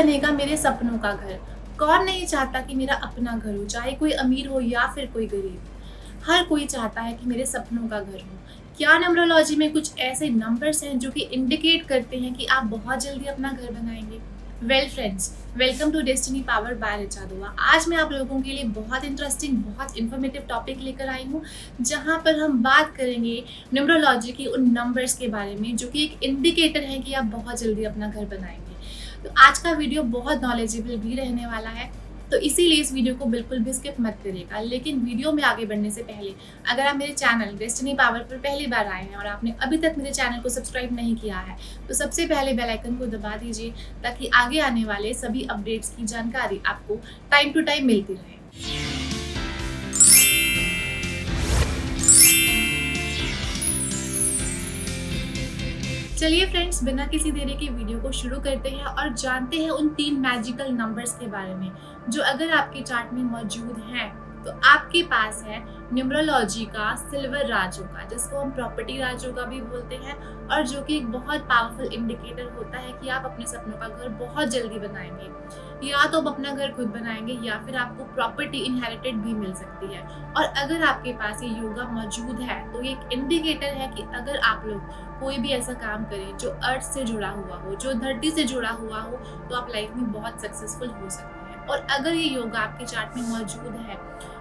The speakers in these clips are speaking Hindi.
बनेगा मेरे सपनों का घर? कौन नहीं चाहता कि मेरा अपना घर हो, चाहे कोई अमीर हो या फिर कोई गरीब। हर कोई चाहता है कि मेरे सपनों का घर हो। क्या न्यूमरोलॉजी में कुछ ऐसे नंबर्स हैं जो कि इंडिकेट करते हैं कि आप बहुत जल्दी अपना घर बनाएंगे? Well friends, welcome to Destiny Power by Richa Dua. आज मैं आप लोगों के लिए बहुत इंटरेस्टिंग, बहुत इन्फॉर्मेटिव टॉपिक लेकर आई हूँ, जहाँ पर हम बात करेंगे न्यूमरोलॉजी की उन नंबर्स के बारे में जो कि एक इंडिकेटर है कि आप बहुत जल्दी अपना घर बनाएंगे। तो आज का वीडियो बहुत नॉलेजेबल भी रहने वाला है, तो इसीलिए इस वीडियो को बिल्कुल भी स्किप मत करिएगा। लेकिन वीडियो में आगे बढ़ने से पहले अगर आप मेरे चैनल डेस्टिनी पावर पर पहली बार आए हैं और आपने अभी तक मेरे चैनल को सब्सक्राइब नहीं किया है, तो सबसे पहले बेल आइकन को दबा दीजिए ताकि आगे आने वाले सभी अपडेट्स की जानकारी आपको टाइम टू टाइम मिलती रहे। चलिए फ्रेंड्स, बिना किसी देरी के वीडियो को शुरू करते हैं और जानते हैं उन 3 मैजिकल नंबर्स के बारे में जो अगर आपके चार्ट में मौजूद हैं तो आपके पास है न्यूमरोलॉजी का सिल्वर राजयोगा, जिसको हम प्रॉपर्टी राजयोगा भी बोलते हैं, और जो कि एक बहुत पावरफुल इंडिकेटर होता है कि आप अपने सपनों का घर बहुत जल्दी बनाएंगे। या तो आप अपना घर खुद बनाएंगे या फिर आपको प्रॉपर्टी इनहेरिटेड भी मिल सकती है। और अगर आपके पास ये योगा मौजूद है तो ये एक इंडिकेटर है कि अगर आप लोग कोई भी ऐसा काम करें जो अर्थ से जुड़ा हुआ हो, जो धरती से जुड़ा हुआ हो, तो आप लाइफ में बहुत सक्सेसफुल हो सकते हैं। और अगर ये योगा आपके चार्ट में मौजूद है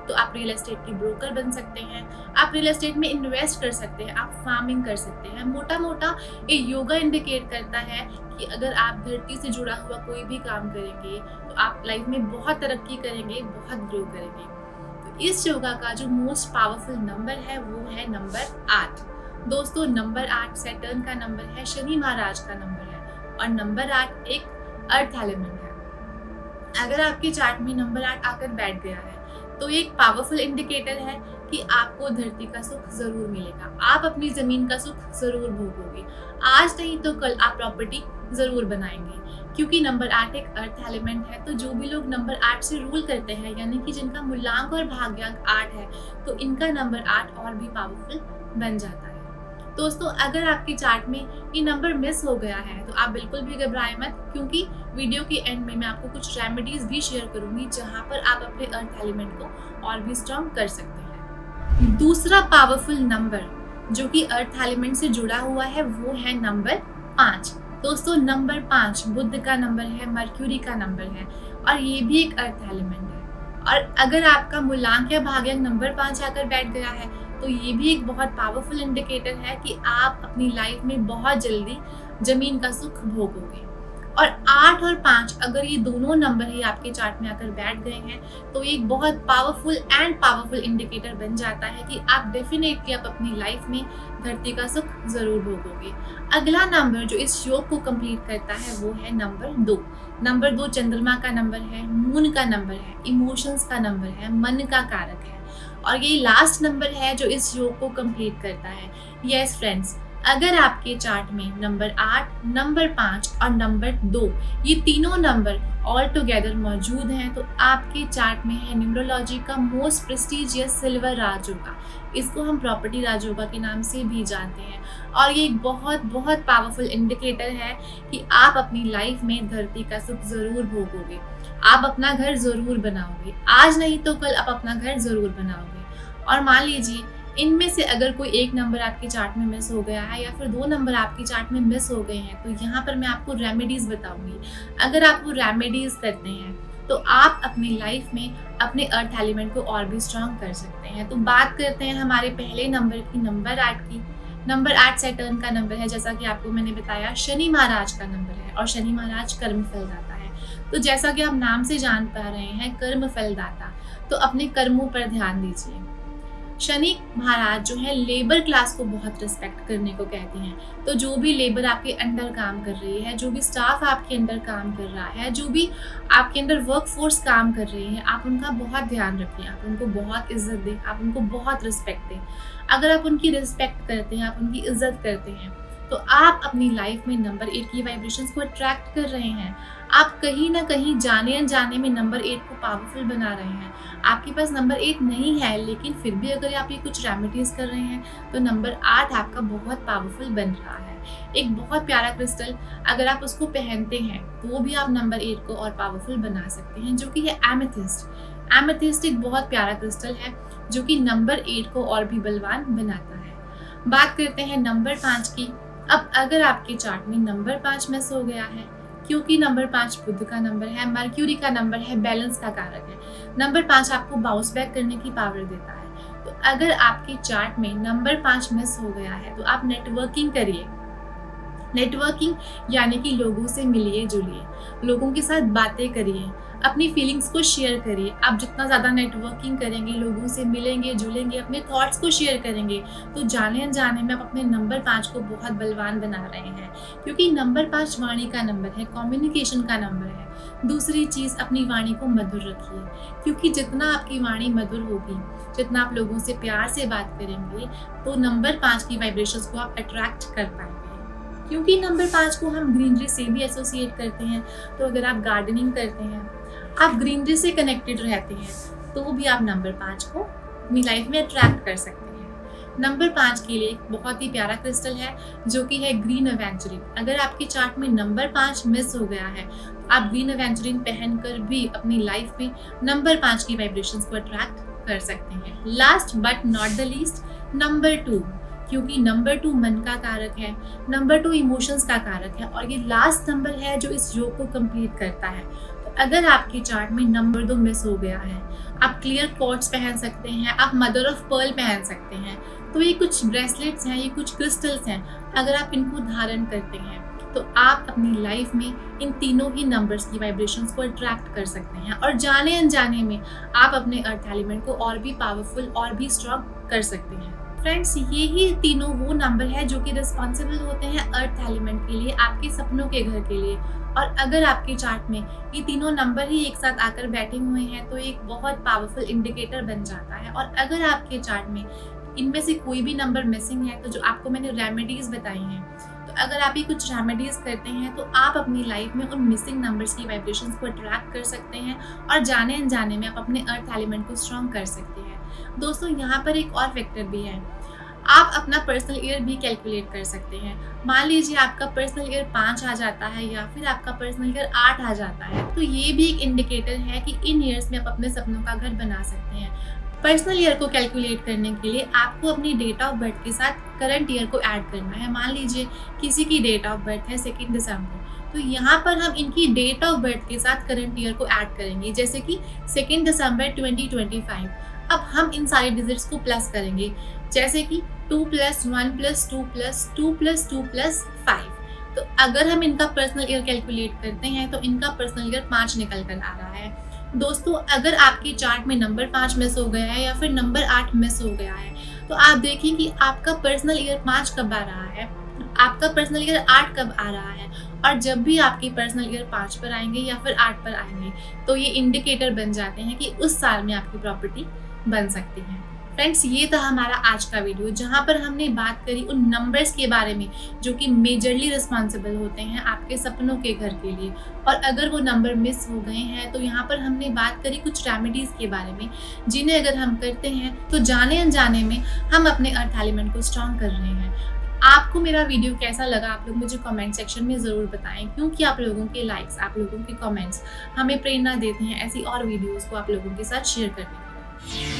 तो आप रियल एस्टेट के ब्रोकर बन सकते हैं, आप रियल एस्टेट में इन्वेस्ट कर सकते हैं, आप फार्मिंग कर सकते हैं। मोटा मोटा ये योगा इंडिकेट करता है कि अगर आप धरती से जुड़ा हुआ कोई भी काम करेंगे तो आप लाइफ में बहुत तरक्की करेंगे, बहुत ग्रो करेंगे। तो इस योगा का जो मोस्ट पावरफुल नंबर है वो है नंबर 8। दोस्तों, नंबर 8 सैटर्न का नंबर है, शनि महाराज का नंबर है, और नंबर 8 एक अर्थ एलिमेंट है। अगर आपके चार्ट में नंबर 8 आकर बैठ गया है तो ये एक पावरफुल इंडिकेटर है कि आपको धरती का सुख जरूर मिलेगा, आप अपनी जमीन का सुख जरूर भोगोगे। आज नहीं तो कल आप प्रॉपर्टी जरूर बनाएंगे, क्योंकि नंबर 8 एक अर्थ एलिमेंट है। तो जो भी लोग नंबर 8 से रूल करते हैं, यानी कि जिनका मूलांक और भाग्यांक 8 है, तो इनका नंबर 8 और भी पावरफुल बन जाता है। दोस्तों, अगर आपके चार्ट में ये नंबर मिस हो गया है तो आप बिल्कुल भी घबराएं मत, क्योंकि वीडियो के एंड में मैं आपको कुछ रेमेडीज भी शेयर करूंगी जहां पर आप अपने अर्थ एलिमेंट को और भी स्ट्रॉन्ग कर सकते हैं। दूसरा पावरफुल नंबर जो कि अर्थ एलिमेंट से जुड़ा हुआ है वो है नंबर 5। दोस्तों, नंबर 5 बुध का नंबर है, मर्क्यूरी का नंबर है, और ये भी एक अर्थ एलिमेंट है। और अगर आपका मूलांक या भाग्यांक नंबर 5 आकर बैठ गया है तो ये भी एक बहुत पावरफुल इंडिकेटर है कि आप अपनी लाइफ में बहुत जल्दी जमीन का सुख भोगोगे। और 8 और 5 अगर ये दोनों नंबर ही आपके चार्ट में आकर बैठ गए हैं तो एक बहुत पावरफुल इंडिकेटर बन जाता है कि आप डेफिनेटली आप अपनी लाइफ में धरती का सुख जरूर भोगोगे। अगला नंबर जो इस योग को कंप्लीट करता है वो है नंबर 2। नंबर 2 चंद्रमा का नंबर है, मून का नंबर है, इमोशंस का नंबर है, मन का कारक है, और ये लास्ट नंबर है जो इस योग को कंप्लीट करता है। यस फ्रेंड्स, अगर आपके चार्ट में नंबर 8, नंबर 5 और नंबर 2 ये तीनों नंबर ऑल टुगेदर मौजूद हैं तो आपके चार्ट में है न्यूमरोलॉजी का मोस्ट प्रेस्टिजियस सिल्वर राजयोगा। इसको हम प्रॉपर्टी राजयोगा के नाम से भी जानते हैं, और ये एक बहुत पावरफुल इंडिकेटर है कि आप अपनी लाइफ में धरती का सुख जरूर भोगोगे, आप अपना घर जरूर बनाओगे। आज नहीं तो कल आप अपना घर जरूर बनाओगे। और मान लीजिए इनमें से अगर कोई एक नंबर आपके चार्ट में मिस हो गया है या फिर 2 नंबर आपके चार्ट में मिस हो गए हैं, तो यहाँ पर मैं आपको रेमेडीज बताऊंगी। अगर आप वो रेमेडीज करते हैं तो आप अपनी लाइफ में अपने अर्थ एलिमेंट को और भी स्ट्रॉन्ग कर सकते हैं। तो बात करते हैं हमारे पहले नंबर की, नंबर 8 की। नंबर 8 सैटर्न का नंबर है, जैसा कि आपको मैंने बताया शनि महाराज का नंबर है, और शनि महाराज कर्म फलदाता है। तो जैसा कि आप नाम से जान पा रहे हैं कर्म फलदाता, तो अपने कर्मों पर ध्यान दीजिए। शनि महाराज जो है लेबर क्लास को बहुत रिस्पेक्ट करने को कहते हैं। तो जो भी लेबर आपके अंडर काम कर रही है, जो भी स्टाफ आपके अंडर काम कर रहा है, जो भी आपके अंडर वर्क फोर्स काम कर रही है, आप उनका बहुत ध्यान रखें, आप उनको बहुत इज्जत दें, आप उनको बहुत रिस्पेक्ट दें। अगर आप उनकी रिस्पेक्ट करते हैं, आप उनकी इज्जत करते हैं, तो आप अपनी लाइफ में नंबर 8 की वाइब्रेशंस को अट्रैक्ट कर रहे हैं। आप कहीं ना कहीं जाने अनजाने में नंबर 8 को पावरफुल बना रहे हैं। आपके पास नंबर 8 नहीं है, लेकिन फिर भी अगर आप ये कुछ रेमेडीज कर रहे हैं तो नंबर 8 आपका बहुत पावरफुल बन रहा है। एक बहुत प्यारा क्रिस्टल, अगर आप उसको पहनते हैं तो भी आप नंबर 8 को और पावरफुल बना सकते हैं, जो कि है एमेथिस्ट। एमेथिस्ट एक बहुत प्यारा क्रिस्टल है जो कि नंबर 8 को और भी बलवान बनाता है। बात करते हैं नंबर 5 की। अब अगर आपके चार्ट में नंबर 5 मिस हो गया है, क्योंकि नंबर 5 बुध का नंबर है, मर्क्यूरी का नंबर है, बैलेंस का कारक है। नंबर 5 आपको बाउंस बैक करने की पावर देता है। तो अगर आपके चार्ट में नंबर 5 मिस हो गया है तो आप नेटवर्किंग करिए। नेटवर्किंग यानी कि लोगों से मिलिए जुलिए, लोगों के साथ बातें करिए, अपनी फीलिंग्स को शेयर करिए। आप जितना ज़्यादा नेटवर्किंग करेंगे, लोगों से मिलेंगे जुलेंगे, अपने थॉट्स को शेयर करेंगे, तो जाने अनजाने में आप अपने नंबर 5 को बहुत बलवान बना रहे हैं, क्योंकि नंबर 5 वाणी का नंबर है, कम्युनिकेशन का नंबर है। दूसरी चीज़, अपनी वाणी को मधुर रखिए, क्योंकि जितना आपकी वाणी मधुर होगी, जितना आप लोगों से प्यार से बात करेंगे, तो नंबर 5 की वाइब्रेशंस को आप अट्रैक्ट कर पाएंगे। क्योंकि नंबर 5 को हम ग्रीनरी से भी एसोसिएट करते हैं, तो अगर आप गार्डनिंग करते हैं, आप ग्रीनरी से कनेक्टेड रहते हैं, तो भी आप नंबर 5 को अपनी लाइफ में अट्रैक्ट कर सकते हैं। नंबर 5 के लिए एक बहुत ही प्यारा क्रिस्टल है जो कि है ग्रीन एवेंचुरिन। अगर आपके चार्ट में नंबर 5 मिस हो गया है तो आप ग्रीन एवेंचुरिन पहनकर भी अपनी लाइफ में नंबर 5 की वाइब्रेशंस को अट्रैक्ट कर सकते हैं। Last but not the least, number 2, क्योंकि नंबर 2 मन का कारक है, नंबर 2 इमोशंस का कारक है, और ये लास्ट नंबर है जो इस योग को कंप्लीट करता है। तो अगर आपके चार्ट में नंबर 2 मिस हो गया है, आप क्लियर कॉर्ड्स पहन सकते हैं, आप मदर ऑफ पर्ल पहन सकते हैं। तो ये कुछ ब्रेसलेट्स हैं, ये कुछ क्रिस्टल्स हैं, अगर आप इनको धारण करते हैं तो आप अपनी लाइफ में इन तीनों ही नंबर्स की वाइब्रेशंस को अट्रैक्ट कर सकते हैं, और जाने अनजाने में आप अपने अर्थ एलिमेंट को और भी पावरफुल और भी स्ट्रॉन्ग कर सकते हैं। फ्रेंड्स, ये ही तीनों वो नंबर है जो कि रिस्पॉन्सिबल होते हैं अर्थ एलिमेंट के लिए, आपके सपनों के घर के लिए। और अगर आपके चार्ट में ये तीनों नंबर ही एक साथ आकर बैठे हुए हैं तो एक बहुत पावरफुल इंडिकेटर बन जाता है। और अगर आपके चार्ट में इनमें से कोई भी नंबर मिसिंग है, तो जो आपको मैंने रेमेडीज बताई हैं, तो अगर आप ये कुछ रेमेडीज करते हैं तो आप अपनी लाइफ में उन मिसिंग नंबर्स की वाइब्रेशंस को अट्रैक्ट कर सकते हैं, और जाने अनजाने में आप अपने अर्थ एलिमेंट को स्ट्रॉन्ग कर सकते हैं। दोस्तों, यहाँ पर एक और फैक्टर भी है, आप अपना पर्सनल ईयर भी कैलकुलेट कर सकते हैं। मान लीजिए आपका पर्सनल ईयर 5 आ जाता है या फिर आपका पर्सनल ईयर 8 आ जाता है, तो ये भी एक इंडिकेटर है कि इन ईयर्स में आप अपने सपनों का घर बना सकते हैं। पर्सनल ईयर को कैलकुलेट करने के लिए आपको अपनी डेट ऑफ बर्थ के साथ करंट ईयर को ऐड करना है। मान लीजिए किसी की डेट ऑफ बर्थ है 2 दिसंबर, तो यहाँ पर हम इनकी डेट ऑफ बर्थ के साथ करंट ईयर को ऐड करेंगे, जैसे कि 2 दिसंबर 2025। अब हम इन सारे डिजिट्स को प्लस करेंगे, जैसे कि 2 + 1 + 2 + 2 + 2 + 5। तो अगर हम इनका पर्सनल ईयर कैलकुलेट करते हैं तो इनका पर्सनल ईयर 5 निकल कर आ रहा है। दोस्तों, अगर आपके चार्ट में नंबर 5 मिस हो गया है या फिर नंबर 8 मिस हो गया है, तो आप देखें कि आपका पर्सनल ईयर 5 कब आ रहा है, आपका पर्सनल ईयर 8 कब आ रहा है। और जब भी आपके पर्सनल ईयर 5 पर आएंगे या फिर 8 पर आएंगे, तो ये इंडिकेटर बन जाते हैं कि उस साल में आपकी प्रॉपर्टी बन सकती है। फ्रेंड्स, ये था हमारा आज का वीडियो, जहाँ पर हमने बात करी उन नंबर्स के बारे में जो कि मेजरली रिस्पॉन्सिबल होते हैं आपके सपनों के घर के लिए। और अगर वो नंबर मिस हो गए हैं तो यहाँ पर हमने बात करी कुछ रेमेडीज़ के बारे में, जिन्हें अगर हम करते हैं तो जाने अनजाने में हम अपने अर्थ एलिमेंट को स्ट्रॉन्ग कर रहे हैं। आपको मेरा वीडियो कैसा लगा, आप लोग मुझे कमेंट सेक्शन में ज़रूर बताएं, क्योंकि आप लोगों के लाइक्स, आप लोगों के कमेंट्स हमें प्रेरणा देते हैं ऐसी और वीडियोज़ को आप लोगों के साथ शेयर करने के लिए।